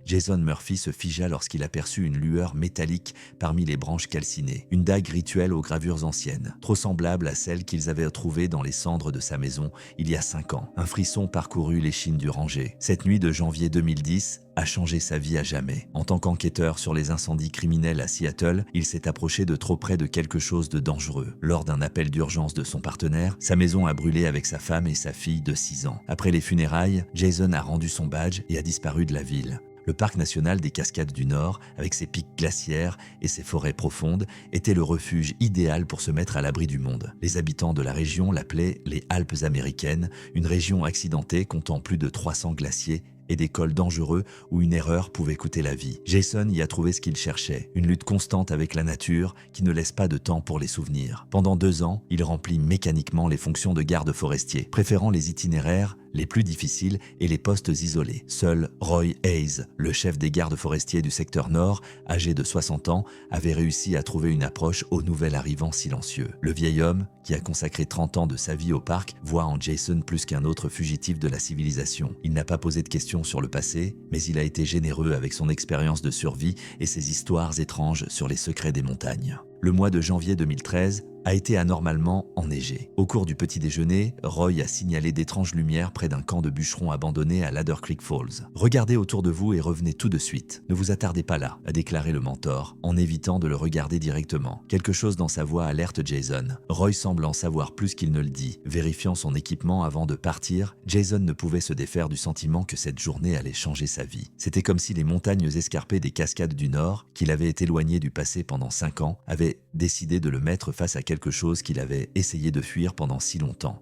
Jason Murphy se figea lorsqu'il aperçut une lueur métallique parmi les branches calcinées, une dague rituelle aux gravures anciennes, trop semblable à celle qu'ils avaient trouvée dans les cendres de sa maison il y a 5 ans. Un frisson parcourut l'échine du ranger. Cette nuit de janvier 2010 a changé sa vie à jamais. En tant qu'enquêteur sur les incendies criminels à Seattle, il s'est approché de trop près de quelque chose de dangereux. Lors d'un appel d'urgence de son partenaire, sa maison a brûlé avec sa femme et sa fille de 6 ans. Après les funérailles, Jason a rendu son badge et a disparu de la ville. Le parc national des Cascades du Nord, avec ses pics glaciaires et ses forêts profondes, était le refuge idéal pour se mettre à l'abri du monde. Les habitants de la région l'appelaient les Alpes américaines, une région accidentée comptant plus de 300 glaciers et des cols dangereux où une erreur pouvait coûter la vie. Jason y a trouvé ce qu'il cherchait, une lutte constante avec la nature qui ne laisse pas de temps pour les souvenirs. Pendant 2 ans, il remplit mécaniquement les fonctions de garde forestier, préférant les itinéraires les plus difficiles et les postes isolés. Seul Roy Hayes, le chef des gardes forestiers du secteur nord, âgé de 60 ans, avait réussi à trouver une approche au nouvel arrivant silencieux. Le vieil homme, qui a consacré 30 ans de sa vie au parc, voit en Jason plus qu'un autre fugitif de la civilisation. Il n'a pas posé de questions sur le passé, mais il a été généreux avec son expérience de survie et ses histoires étranges sur les secrets des montagnes. Le mois de janvier 2013 a été anormalement enneigé. Au cours du petit déjeuner, Roy a signalé d'étranges lumières près d'un camp de bûcherons abandonné à Ladder Creek Falls. « Regardez autour de vous et revenez tout de suite. Ne vous attardez pas là », a déclaré le mentor, en évitant de le regarder directement. Quelque chose dans sa voix alerte Jason. Roy semble en savoir plus qu'il ne le dit. Vérifiant son équipement avant de partir, Jason ne pouvait se défaire du sentiment que cette journée allait changer sa vie. C'était comme si les montagnes escarpées des Cascades du Nord, qu'il avait été éloigné du passé pendant 5 ans, avaient décidé de le mettre face à quelque chose qu'il avait essayé de fuir pendant si longtemps.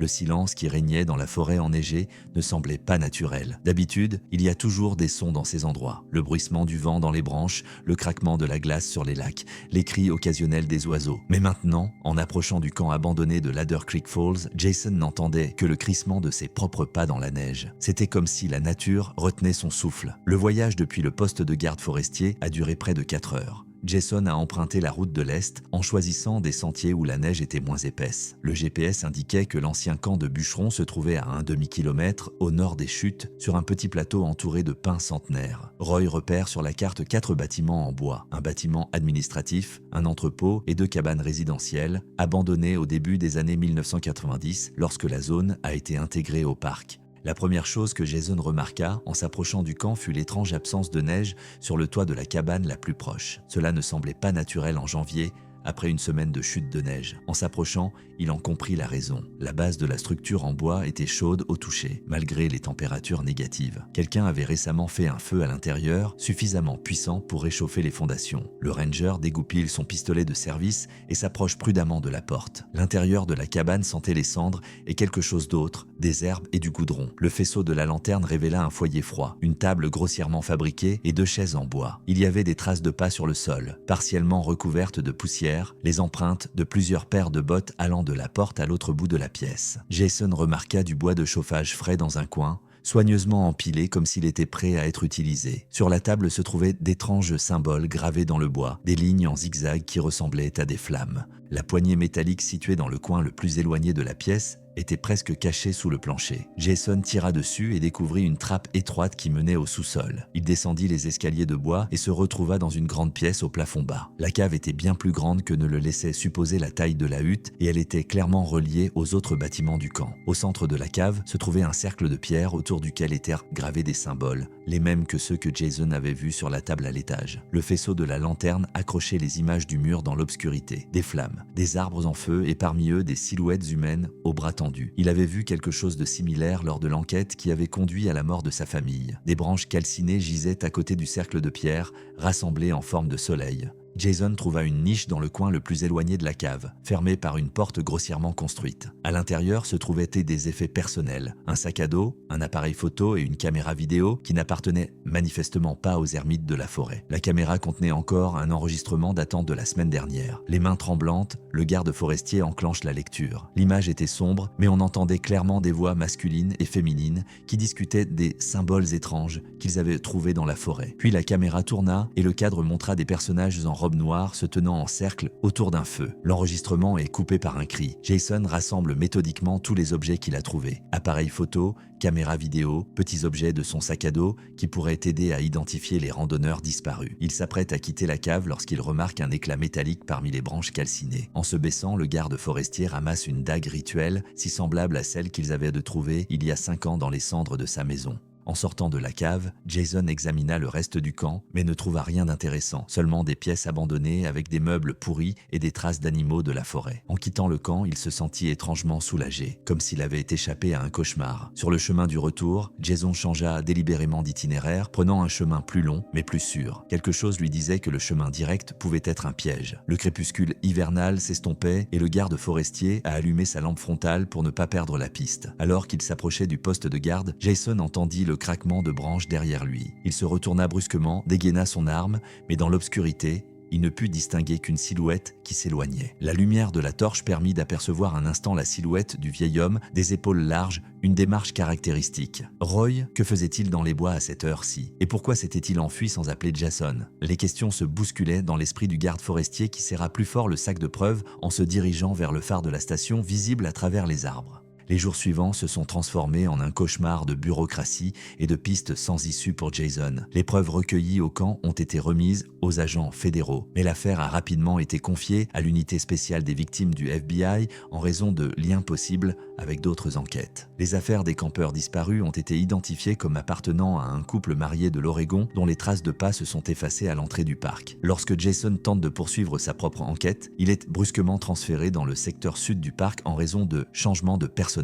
Le silence qui régnait dans la forêt enneigée ne semblait pas naturel. D'habitude, il y a toujours des sons dans ces endroits. Le bruissement du vent dans les branches, le craquement de la glace sur les lacs, les cris occasionnels des oiseaux. Mais maintenant, en approchant du camp abandonné de Ladder Creek Falls, Jason n'entendait que le crissement de ses propres pas dans la neige. C'était comme si la nature retenait son souffle. Le voyage depuis le poste de garde forestier a duré près de 4 heures. Jason a emprunté la route de l'Est en choisissant des sentiers où la neige était moins épaisse. Le GPS indiquait que l'ancien camp de bûcherons se trouvait à un demi-kilomètre au nord des chutes, sur un petit plateau entouré de pins centenaires. Roy repère sur la carte 4 bâtiments en bois, un bâtiment administratif, un entrepôt et 2 cabanes résidentielles, abandonnées au début des années 1990 lorsque la zone a été intégrée au parc. La première chose que Jason remarqua en s'approchant du camp fut l'étrange absence de neige sur le toit de la cabane la plus proche. Cela ne semblait pas naturel en janvier, après une semaine de chute de neige. En s'approchant, il en comprit la raison. La base de la structure en bois était chaude au toucher, malgré les températures négatives. Quelqu'un avait récemment fait un feu à l'intérieur, suffisamment puissant pour réchauffer les fondations. Le ranger dégoupille son pistolet de service et s'approche prudemment de la porte. L'intérieur de la cabane sentait les cendres et quelque chose d'autre, des herbes et du goudron. Le faisceau de la lanterne révéla un foyer froid, une table grossièrement fabriquée et 2 chaises en bois. Il y avait des traces de pas sur le sol, partiellement recouvertes de poussière, les empreintes de plusieurs paires de bottes allant de la porte à l'autre bout de la pièce. Jason remarqua du bois de chauffage frais dans un coin, soigneusement empilé comme s'il était prêt à être utilisé. Sur la table se trouvaient d'étranges symboles gravés dans le bois, des lignes en zigzag qui ressemblaient à des flammes. La poignée métallique située dans le coin le plus éloigné de la pièce était presque cachée sous le plancher. Jason tira dessus et découvrit une trappe étroite qui menait au sous-sol. Il descendit les escaliers de bois et se retrouva dans une grande pièce au plafond bas. La cave était bien plus grande que ne le laissait supposer la taille de la hutte et elle était clairement reliée aux autres bâtiments du camp. Au centre de la cave se trouvait un cercle de pierre autour duquel étaient gravés des symboles, les mêmes que ceux que Jason avait vus sur la table à l'étage. Le faisceau de la lanterne accrochait les images du mur dans l'obscurité, des flammes, des arbres en feu et parmi eux des silhouettes humaines aux bras tendus. Il avait vu quelque chose de similaire lors de l'enquête qui avait conduit à la mort de sa famille. Des branches calcinées gisaient à côté du cercle de pierre, rassemblées en forme de soleil. Jason trouva une niche dans le coin le plus éloigné de la cave, fermée par une porte grossièrement construite. À l'intérieur se trouvaient des effets personnels, un sac à dos, un appareil photo et une caméra vidéo qui n'appartenaient manifestement pas aux ermites de la forêt. La caméra contenait encore un enregistrement datant de la semaine dernière. Les mains tremblantes, le garde forestier enclenche la lecture. L'image était sombre, mais on entendait clairement des voix masculines et féminines qui discutaient des symboles étranges qu'ils avaient trouvés dans la forêt. Puis la caméra tourna et le cadre montra des personnages en robe robe noire se tenant en cercle autour d'un feu. L'enregistrement est coupé par un cri. Jason rassemble méthodiquement tous les objets qu'il a trouvés. Appareils photo, caméras vidéo, petits objets de son sac à dos qui pourraient aider à identifier les randonneurs disparus. Il s'apprête à quitter la cave lorsqu'il remarque un éclat métallique parmi les branches calcinées. En se baissant, le garde forestier ramasse une dague rituelle, si semblable à celle qu'ils avaient de trouver il y a 5 ans dans les cendres de sa maison. En sortant de la cave, Jason examina le reste du camp, mais ne trouva rien d'intéressant, seulement des pièces abandonnées avec des meubles pourris et des traces d'animaux de la forêt. En quittant le camp, il se sentit étrangement soulagé, comme s'il avait échappé à un cauchemar. Sur le chemin du retour, Jason changea délibérément d'itinéraire, prenant un chemin plus long, mais plus sûr. Quelque chose lui disait que le chemin direct pouvait être un piège. Le crépuscule hivernal s'estompait et le garde forestier a allumé sa lampe frontale pour ne pas perdre la piste. Alors qu'il s'approchait du poste de garde, Jason entendit le craquement de branches derrière lui. Il se retourna brusquement, dégaina son arme, mais dans l'obscurité, il ne put distinguer qu'une silhouette qui s'éloignait. La lumière de la torche permit d'apercevoir un instant la silhouette du vieil homme, des épaules larges, une démarche caractéristique. Roy, que faisait-il dans les bois à cette heure-ci? Et pourquoi s'était-il enfui sans appeler Jason? Les questions se bousculaient dans l'esprit du garde forestier qui serra plus fort le sac de preuves en se dirigeant vers le phare de la station visible à travers les arbres. Les jours suivants se sont transformés en un cauchemar de bureaucratie et de pistes sans issue pour Jason. Les preuves recueillies au camp ont été remises aux agents fédéraux, mais l'affaire a rapidement été confiée à l'unité spéciale des victimes du FBI en raison de liens possibles avec d'autres enquêtes. Les affaires des campeurs disparus ont été identifiées comme appartenant à un couple marié de l'Oregon dont les traces de pas se sont effacées à l'entrée du parc. Lorsque Jason tente de poursuivre sa propre enquête, il est brusquement transféré dans le secteur sud du parc en raison de changements de personnel.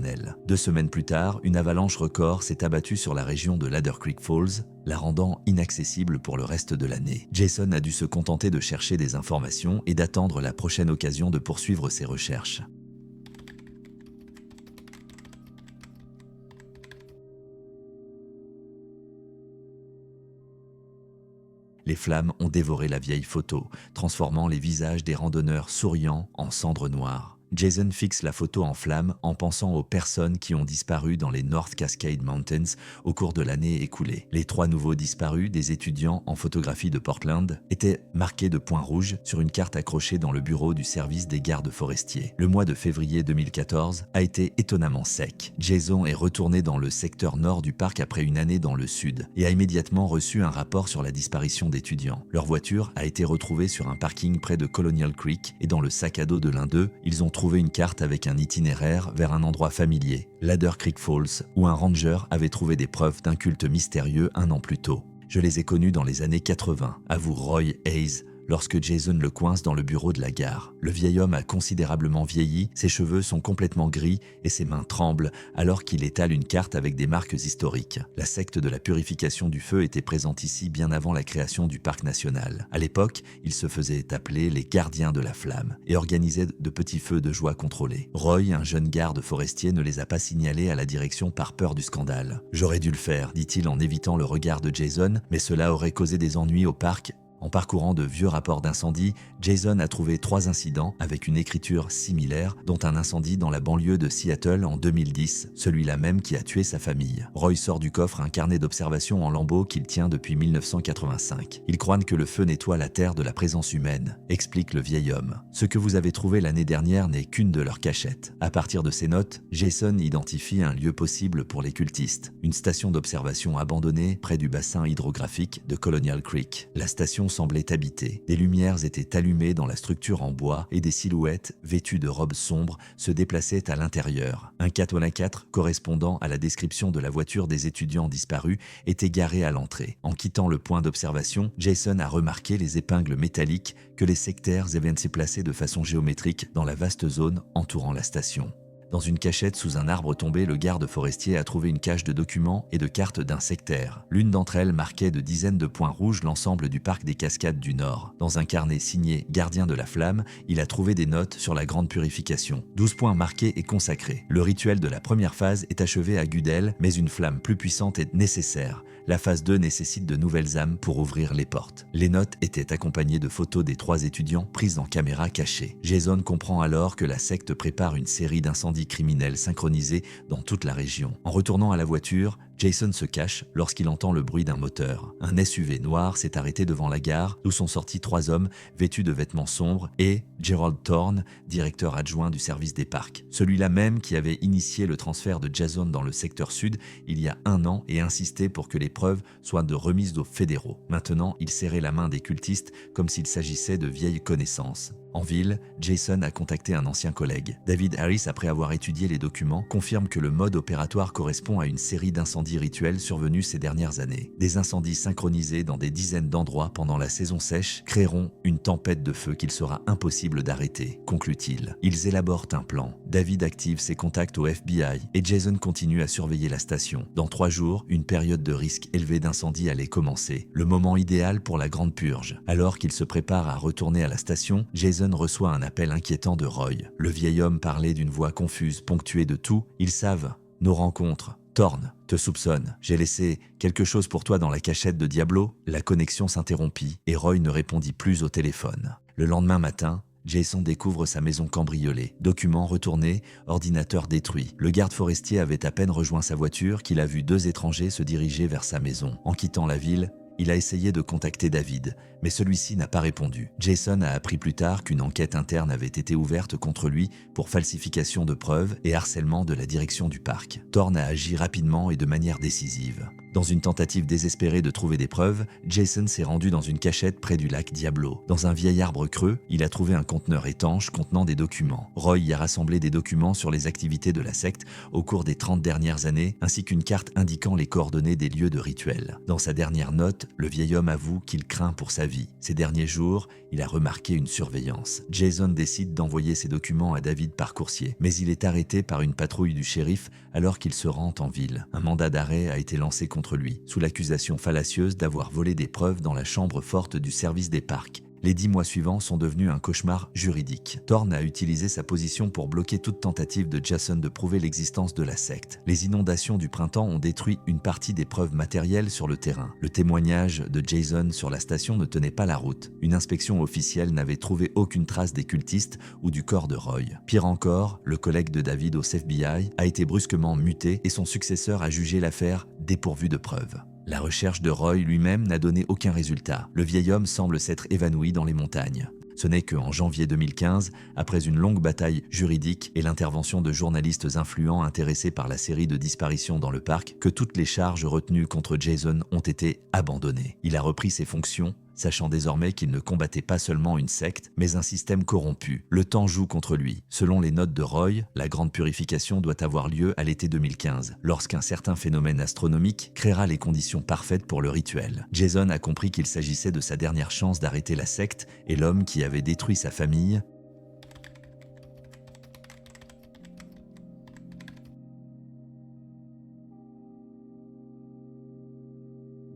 2 semaines plus tard, une avalanche record s'est abattue sur la région de Ladder Creek Falls, la rendant inaccessible pour le reste de l'année. Jason a dû se contenter de chercher des informations et d'attendre la prochaine occasion de poursuivre ses recherches. Les flammes ont dévoré la vieille photo, transformant les visages des randonneurs souriants en cendres noires. Jason fixe la photo en flammes en pensant aux personnes qui ont disparu dans les North Cascade Mountains au cours de l'année écoulée. Les 3 nouveaux disparus, des étudiants en photographie de Portland, étaient marqués de points rouges sur une carte accrochée dans le bureau du service des gardes forestiers. Le mois de février 2014 a été étonnamment sec. Jason est retourné dans le secteur nord du parc après une année dans le sud et a immédiatement reçu un rapport sur la disparition d'étudiants. Leur voiture a été retrouvée sur un parking près de Colonial Creek et dans le sac à dos de l'un d'eux, ils ont trouvé une carte avec un itinéraire vers un endroit familier, Ladder Creek Falls, où un ranger avait trouvé des preuves d'un culte mystérieux 1 an plus tôt. Je les ai connus dans les années 80, avoue Roy Hayes, lorsque Jason le coince dans le bureau de la gare. Le vieil homme a considérablement vieilli, ses cheveux sont complètement gris et ses mains tremblent alors qu'il étale une carte avec des marques historiques. La secte de la purification du feu était présente ici bien avant la création du parc national. À l'époque, ils se faisaient appeler les gardiens de la flamme et organisaient de petits feux de joie contrôlés. Roy, un jeune garde forestier, ne les a pas signalés à la direction par peur du scandale. « J'aurais dû le faire », dit-il en évitant le regard de Jason, mais cela aurait causé des ennuis au parc. En parcourant de vieux rapports d'incendie, Jason a trouvé 3 incidents avec une écriture similaire, dont un incendie dans la banlieue de Seattle en 2010, celui-là même qui a tué sa famille. Roy sort du coffre un carnet d'observation en lambeaux qu'il tient depuis 1985. Il croit que le feu nettoie la terre de la présence humaine, explique le vieil homme. Ce que vous avez trouvé l'année dernière n'est qu'une de leurs cachettes. À partir de ces notes, Jason identifie un lieu possible pour les cultistes, une station d'observation abandonnée près du bassin hydrographique de Colonial Creek. La station semblait habitée. Des lumières étaient allumées dans la structure en bois et des silhouettes, vêtues de robes sombres, se déplaçaient à l'intérieur. Un Cadillac 4 correspondant à la description de la voiture des étudiants disparus était garé à l'entrée. En quittant le point d'observation, Jason a remarqué les épingles métalliques que les sectaires avaient ainsi placées de façon géométrique dans la vaste zone entourant la station. Dans une cachette sous un arbre tombé, le garde forestier a trouvé une cache de documents et de cartes d'un sectaire. L'une d'entre elles marquait de dizaines de points rouges l'ensemble du parc des Cascades du Nord. Dans un carnet signé « Gardien de la Flamme », il a trouvé des notes sur la grande purification. 12 points marqués et consacrés. Le rituel de la première phase est achevé à Gudel, mais une flamme plus puissante est nécessaire. La phase 2 nécessite de nouvelles âmes pour ouvrir les portes. Les notes étaient accompagnées de photos des 3 étudiants prises en caméra cachée. Jason comprend alors que la secte prépare une série d'incendies criminels synchronisés dans toute la région. En retournant à la voiture, Jason se cache lorsqu'il entend le bruit d'un moteur. Un SUV noir s'est arrêté devant la gare d'où sont sortis 3 hommes vêtus de vêtements sombres et Gerald Thorne, directeur adjoint du service des parcs. Celui-là même qui avait initié le transfert de Jason dans le secteur sud il y a 1 an et insisté pour que les preuves soient de remise aux fédéraux. Maintenant, il serrait la main des cultistes comme s'il s'agissait de vieilles connaissances. En ville, Jason a contacté un ancien collègue. David Harris, après avoir étudié les documents, confirme que le mode opératoire correspond à une série d'incendies rituels survenus ces dernières années. Des incendies synchronisés dans des dizaines d'endroits pendant la saison sèche créeront une tempête de feu qu'il sera impossible d'arrêter, conclut-il. Ils élaborent un plan. David active ses contacts au FBI et Jason continue à surveiller la station. Dans 3 jours, une période de risque élevé d'incendie allait commencer. Le moment idéal pour la grande purge. Alors qu'il se prépare à retourner à la station, Jason reçoit un appel inquiétant de Roy. Le vieil homme parlait d'une voix confuse, ponctuée de tout. Ils savent nos rencontres. Thorne te soupçonne. J'ai laissé quelque chose pour toi dans la cachette de Diablo. La connexion s'interrompit et Roy ne répondit plus au téléphone. Le lendemain matin, Jason découvre sa maison cambriolée. Documents retournés, ordinateur détruit. Le garde forestier avait à peine rejoint sa voiture qu'il a vu 2 étrangers se diriger vers sa maison. En quittant la ville, il a essayé de contacter David, mais celui-ci n'a pas répondu. Jason a appris plus tard qu'une enquête interne avait été ouverte contre lui pour falsification de preuves et harcèlement de la direction du parc. Thorne a agi rapidement et de manière décisive. Dans une tentative désespérée de trouver des preuves, Jason s'est rendu dans une cachette près du lac Diablo. Dans un vieil arbre creux, il a trouvé un conteneur étanche contenant des documents. Roy y a rassemblé des documents sur les activités de la secte au cours des 30 dernières années, ainsi qu'une carte indiquant les coordonnées des lieux de rituel. Dans sa dernière note, le vieil homme avoue qu'il craint pour sa vie. Ces derniers jours, il a remarqué une surveillance. Jason décide d'envoyer ses documents à David par coursier, mais il est arrêté par une patrouille du shérif alors qu'il se rend en ville. Un mandat d'arrêt a été lancé contre lui, sous l'accusation fallacieuse d'avoir volé des preuves dans la chambre forte du service des parcs. Les 10 mois suivants sont devenus un cauchemar juridique. Thorne a utilisé sa position pour bloquer toute tentative de Jason de prouver l'existence de la secte. Les inondations du printemps ont détruit une partie des preuves matérielles sur le terrain. Le témoignage de Jason sur la station ne tenait pas la route. Une inspection officielle n'avait trouvé aucune trace des cultistes ou du corps de Roy. Pire encore, le collègue de David au FBI a été brusquement muté et son successeur a jugé l'affaire dépourvue de preuves. La recherche de Roy lui-même n'a donné aucun résultat. Le vieil homme semble s'être évanoui dans les montagnes. Ce n'est qu'en janvier 2015, après une longue bataille juridique et l'intervention de journalistes influents intéressés par la série de disparitions dans le parc, que toutes les charges retenues contre Jason ont été abandonnées. Il a repris ses fonctions, sachant désormais qu'il ne combattait pas seulement une secte, mais un système corrompu. Le temps joue contre lui. Selon les notes de Roy, la grande purification doit avoir lieu à l'été 2015, lorsqu'un certain phénomène astronomique créera les conditions parfaites pour le rituel. Jason a compris qu'il s'agissait de sa dernière chance d'arrêter la secte et l'homme qui avait détruit sa famille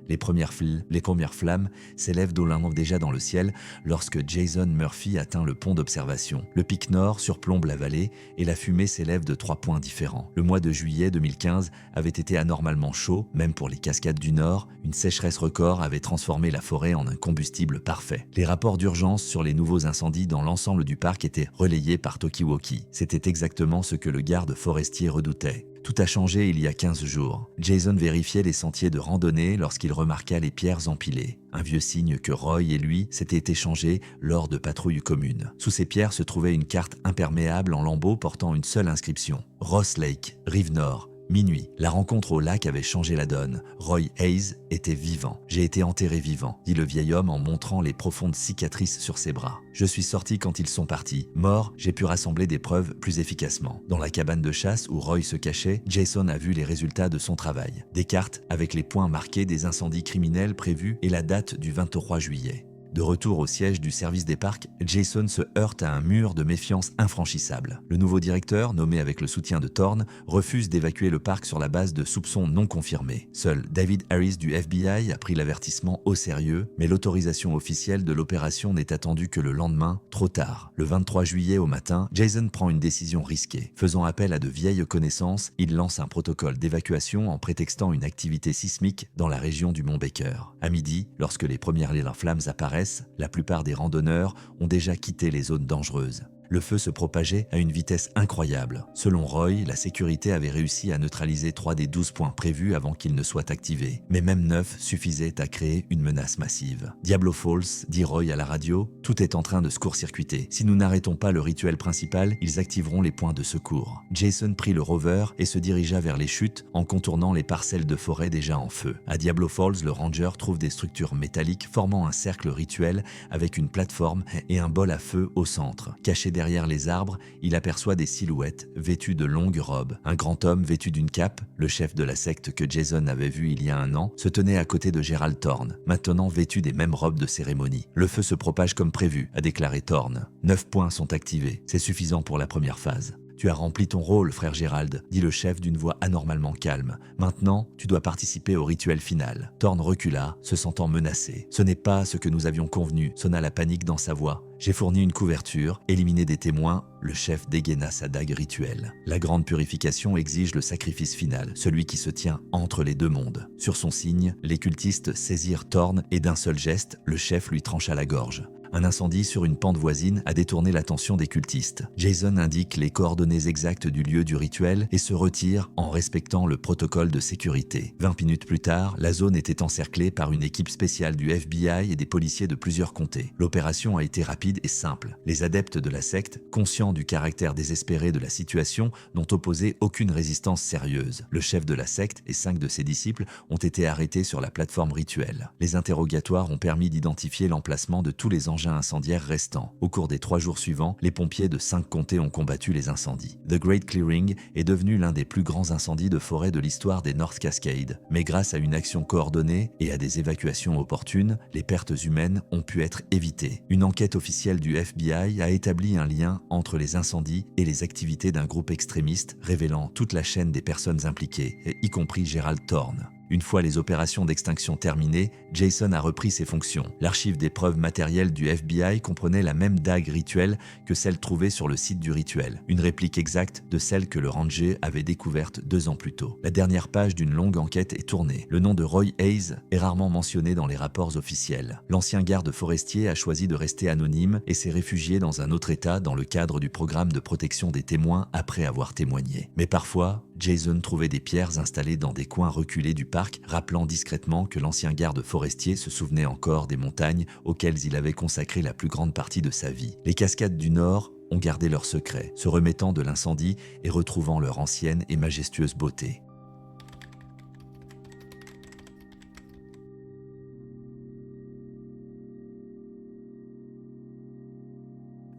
Les premières flammes s'élèvent d'au loin déjà dans le ciel lorsque Jason Murphy atteint le pont d'observation. Le pic nord surplombe la vallée et la fumée s'élève de 3 points différents. Le mois de juillet 2015 avait été anormalement chaud, même pour les cascades du nord. Une sécheresse record avait transformé la forêt en un combustible parfait. Les rapports d'urgence sur les nouveaux incendies dans l'ensemble du parc étaient relayés par Talkie-Walkie. C'était exactement ce que le garde forestier redoutait. Tout a changé il y a 15 jours. Jason vérifiait les sentiers de randonnée lorsqu'il remarqua les pierres empilées. Un vieux signe que Roy et lui s'étaient échangés lors de patrouilles communes. Sous ces pierres se trouvait une carte imperméable en lambeaux portant une seule inscription. Ross Lake, rive nord. Minuit, la rencontre au lac avait changé la donne. Roy Hayes était vivant. « J'ai été enterré vivant », dit le vieil homme en montrant les profondes cicatrices sur ses bras. « Je suis sorti quand ils sont partis. Mort, j'ai pu rassembler des preuves plus efficacement. » Dans la cabane de chasse où Roy se cachait, Jason a vu les résultats de son travail. Des cartes avec les points marqués des incendies criminels prévus et la date du 23 juillet. De retour au siège du service des parcs, Jason se heurte à un mur de méfiance infranchissable. Le nouveau directeur, nommé avec le soutien de Thorne, refuse d'évacuer le parc sur la base de soupçons non confirmés. Seul David Harris du FBI a pris l'avertissement au sérieux, mais l'autorisation officielle de l'opération n'est attendue que le lendemain, trop tard. Le 23 juillet au matin, Jason prend une décision risquée. Faisant appel à de vieilles connaissances, il lance un protocole d'évacuation en prétextant une activité sismique dans la région du Mont Baker. À midi, lorsque les premières flammes apparaissent, la plupart des randonneurs ont déjà quitté les zones dangereuses. Le feu se propageait à une vitesse incroyable. Selon Roy, la sécurité avait réussi à neutraliser 3 des 12 points prévus avant qu'ils ne soient activés. Mais même 9 suffisaient à créer une menace massive. Diablo Falls, dit Roy à la radio, tout est en train de se court-circuiter. Si nous n'arrêtons pas le rituel principal, ils activeront les points de secours. Jason prit le rover et se dirigea vers les chutes en contournant les parcelles de forêt déjà en feu. À Diablo Falls, le ranger trouve des structures métalliques formant un cercle rituel avec une plateforme et un bol à feu au centre. Caché derrière les arbres, il aperçoit des silhouettes vêtues de longues robes. Un grand homme vêtu d'une cape, le chef de la secte que Jason avait vu il y a un an, se tenait à côté de Gerald Thorne, maintenant vêtu des mêmes robes de cérémonie. Le feu se propage comme prévu, a déclaré Thorne. 9 points sont activés, c'est suffisant pour la première phase. Tu as rempli ton rôle, frère Gérald, dit le chef d'une voix anormalement calme. Maintenant, tu dois participer au rituel final. Thorne recula, se sentant menacé. Ce n'est pas ce que nous avions convenu, sonna la panique dans sa voix. J'ai fourni une couverture, éliminé des témoins, le chef dégaina sa dague rituelle. La grande purification exige le sacrifice final, celui qui se tient entre les deux mondes. Sur son signe, les cultistes saisirent Thorne et d'un seul geste, le chef lui trancha la gorge. Un incendie sur une pente voisine a détourné l'attention des cultistes. Jason indique les coordonnées exactes du lieu du rituel et se retire en respectant le protocole de sécurité. 20 minutes plus tard, la zone était encerclée par une équipe spéciale du FBI et des policiers de plusieurs comtés. L'opération a été rapide et simple. Les adeptes de la secte, conscients du caractère désespéré de la situation, n'ont opposé aucune résistance sérieuse. Le chef de la secte et 5 de ses disciples ont été arrêtés sur la plateforme rituelle. Les interrogatoires ont permis d'identifier l'emplacement de tous les engins incendiaires restants. Au cours des 3 jours suivants, les pompiers de 5 comtés ont combattu les incendies. The Great Clearing est devenu l'un des plus grands incendies de forêt de l'histoire des North Cascades. Mais grâce à une action coordonnée et à des évacuations opportunes, les pertes humaines ont pu être évitées. Une enquête officielle du FBI a établi un lien entre les incendies et les activités d'un groupe extrémiste, révélant toute la chaîne des personnes impliquées, y compris Gerald Thorne. Une fois les opérations d'extinction terminées, Jason a repris ses fonctions. L'archive des preuves matérielles du FBI comprenait la même dague rituelle que celle trouvée sur le site du rituel, une réplique exacte de celle que le ranger avait découverte 2 ans plus tôt. La dernière page d'une longue enquête est tournée. Le nom de Roy Hayes est rarement mentionné dans les rapports officiels. L'ancien garde forestier a choisi de rester anonyme et s'est réfugié dans un autre état dans le cadre du programme de protection des témoins après avoir témoigné. Mais parfois, Jason trouvait des pierres installées dans des coins reculés du parc, rappelant discrètement que l'ancien garde forestier se souvenait encore des montagnes auxquelles il avait consacré la plus grande partie de sa vie. Les cascades du Nord ont gardé leur secret, se remettant de l'incendie et retrouvant leur ancienne et majestueuse beauté.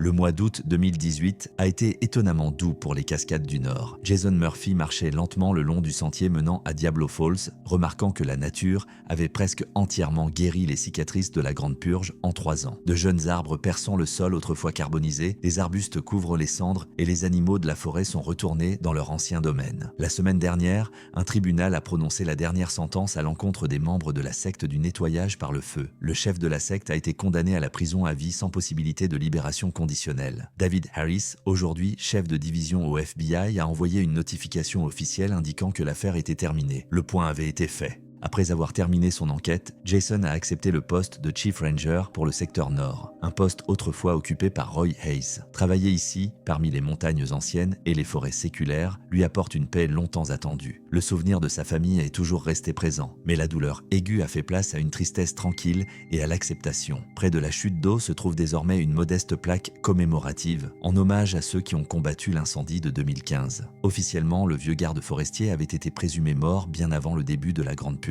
Le mois d'août 2018 a été étonnamment doux pour les cascades du Nord. Jason Murphy marchait lentement le long du sentier menant à Diablo Falls, remarquant que la nature avait presque entièrement guéri les cicatrices de la Grande Purge en 3 ans. De jeunes arbres perçant le sol autrefois carbonisé, des arbustes couvrent les cendres et les animaux de la forêt sont retournés dans leur ancien domaine. La semaine dernière, un tribunal a prononcé la dernière sentence à l'encontre des membres de la secte du nettoyage par le feu. Le chef de la secte a été condamné à la prison à vie sans possibilité de libération conditionnelle. David Harris, aujourd'hui chef de division au FBI, a envoyé une notification officielle indiquant que l'affaire était terminée. Le point avait été fait. Après avoir terminé son enquête, Jason a accepté le poste de Chief Ranger pour le secteur Nord, un poste autrefois occupé par Roy Hayes. Travailler ici, parmi les montagnes anciennes et les forêts séculaires, lui apporte une paix longtemps attendue. Le souvenir de sa famille est toujours resté présent, mais la douleur aiguë a fait place à une tristesse tranquille et à l'acceptation. Près de la chute d'eau se trouve désormais une modeste plaque commémorative, en hommage à ceux qui ont combattu l'incendie de 2015. Officiellement, le vieux garde forestier avait été présumé mort bien avant le début de la Grande Purge.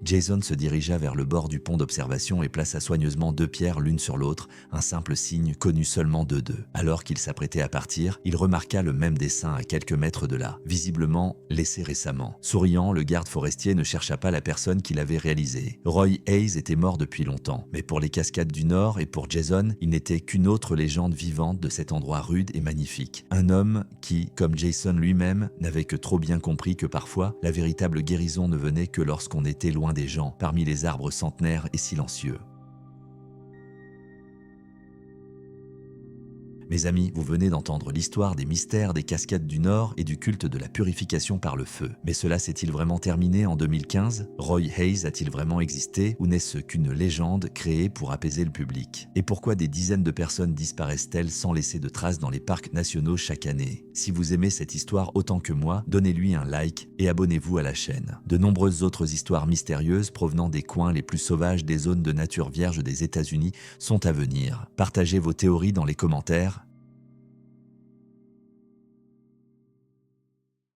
Jason se dirigea vers le bord du pont d'observation et plaça soigneusement 2 pierres l'une sur l'autre, un simple signe connu seulement d'eux. Alors qu'il s'apprêtait à partir, il remarqua le même dessin à quelques mètres de là, visiblement laissé récemment. Souriant, le garde forestier ne chercha pas la personne qui l'avait réalisé. Roy Hayes était mort depuis longtemps, mais pour les cascades du Nord et pour Jason, il n'était qu'une autre légende vivante de cet endroit rude et magnifique. Un homme qui, comme Jason lui-même, n'avait que trop bien compris que parfois, la véritable guérison ne venait que lorsqu'on était loin des gens, parmi les arbres centenaires et silencieux. Mes amis, vous venez d'entendre l'histoire des mystères des cascades du Nord et du culte de la purification par le feu. Mais cela s'est-il vraiment terminé en 2015 ? Roy Hayes a-t-il vraiment existé ou n'est-ce qu'une légende créée pour apaiser le public ? Et pourquoi des dizaines de personnes disparaissent-elles sans laisser de traces dans les parcs nationaux chaque année ? Si vous aimez cette histoire autant que moi, donnez-lui un like et abonnez-vous à la chaîne. De nombreuses autres histoires mystérieuses provenant des coins les plus sauvages des zones de nature vierge des États-Unis sont à venir. Partagez vos théories dans les commentaires